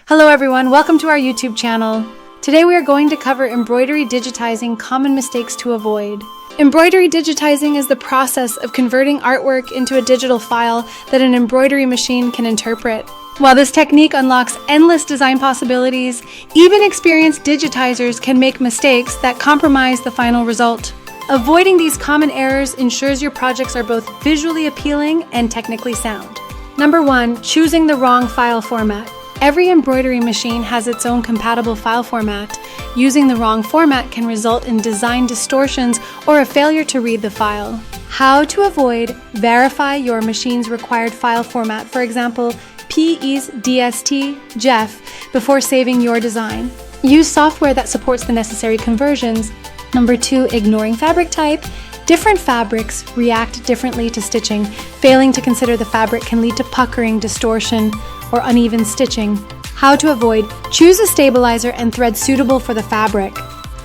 Hello everyone, welcome to our YouTube channel. Today we are going to cover embroidery digitizing, common mistakes to avoid. Embroidery digitizing is the process of converting artwork into a digital file that an embroidery machine can interpret. While this technique unlocks endless design possibilities, even experienced digitizers can make mistakes that compromise the final result. Avoiding these common errors ensures your projects are both visually appealing and technically sound. Number 1, choosing the wrong file format. Every embroidery machine has its own compatible file format. Using the wrong format can result in design distortions or a failure to read the file. How to avoid: verify your machine's required file format, for example, PE's DST, JEF, before saving your design. Use software that supports the necessary conversions. Number 2, ignoring fabric type. Different fabrics react differently to stitching. Failing to consider the fabric can lead to puckering, distortion, or uneven stitching. How to avoid: choose a stabilizer and thread suitable for the fabric.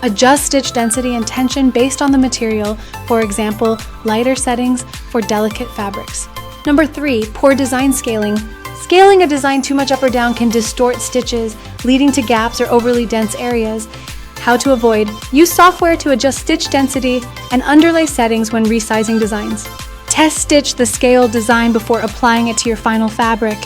Adjust stitch density and tension based on the material, for example, lighter settings for delicate fabrics. Number 3, poor design scaling. Scaling a design too much up or down can distort stitches, leading to gaps or overly dense areas. How to avoid: use software to adjust stitch density and underlay settings when resizing designs. Test stitch the scaled design before applying it to your final fabric.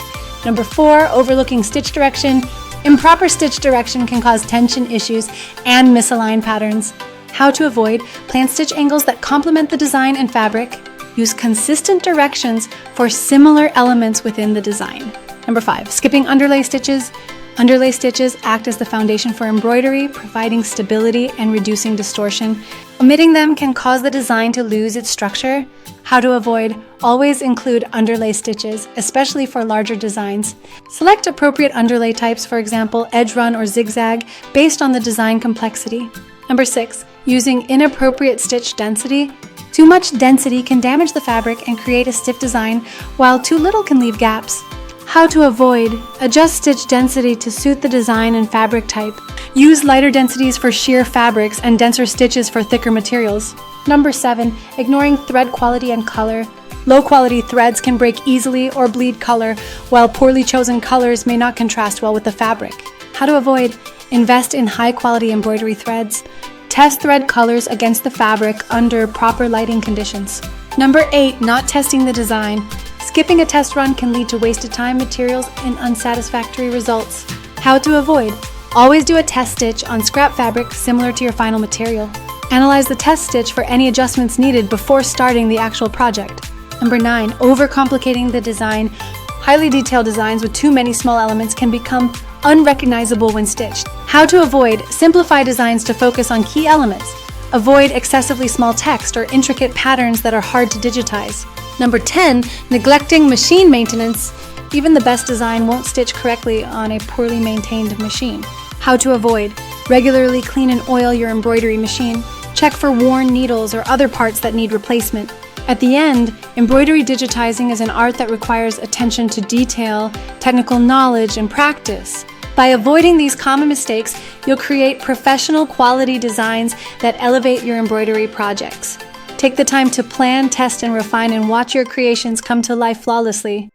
Number 4, overlooking stitch direction. Improper stitch direction can cause tension issues and misaligned patterns. How to avoid: plan stitch angles that complement the design and fabric. Use consistent directions for similar elements within the design. Number 5, skipping underlay stitches. Underlay stitches act as the foundation for embroidery, providing stability and reducing distortion. Omitting them can cause the design to lose its structure. How to avoid: always include underlay stitches, especially for larger designs. Select appropriate underlay types, for example, edge run or zigzag, based on the design complexity. Number 6, using inappropriate stitch density. Too much density can damage the fabric and create a stiff design, while too little can leave gaps. How to avoid: adjust stitch density to suit the design and fabric type. Use lighter densities for sheer fabrics and denser stitches for thicker materials. Number 7, ignoring thread quality and color. Low quality threads can break easily or bleed color, while poorly chosen colors may not contrast well with the fabric. How to avoid: invest in high quality embroidery threads. Test thread colors against the fabric under proper lighting conditions. Number 8, not testing the design. Skipping a test run can lead to wasted time, materials, and unsatisfactory results. How to avoid: always do a test stitch on scrap fabric similar to your final material. Analyze the test stitch for any adjustments needed before starting the actual project. Number 9, overcomplicating the design. Highly detailed designs with too many small elements can become unrecognizable when stitched. How to avoid: simplify designs to focus on key elements. Avoid excessively small text or intricate patterns that are hard to digitize. Number 10, neglecting machine maintenance. Even the best design won't stitch correctly on a poorly maintained machine. How to avoid: regularly clean and oil your embroidery machine. Check for worn needles or other parts that need replacement. At the end, embroidery digitizing is an art that requires attention to detail, technical knowledge, and practice. By avoiding these common mistakes, you'll create professional quality designs that elevate your embroidery projects. Take the time to plan, test, and refine, and watch your creations come to life flawlessly.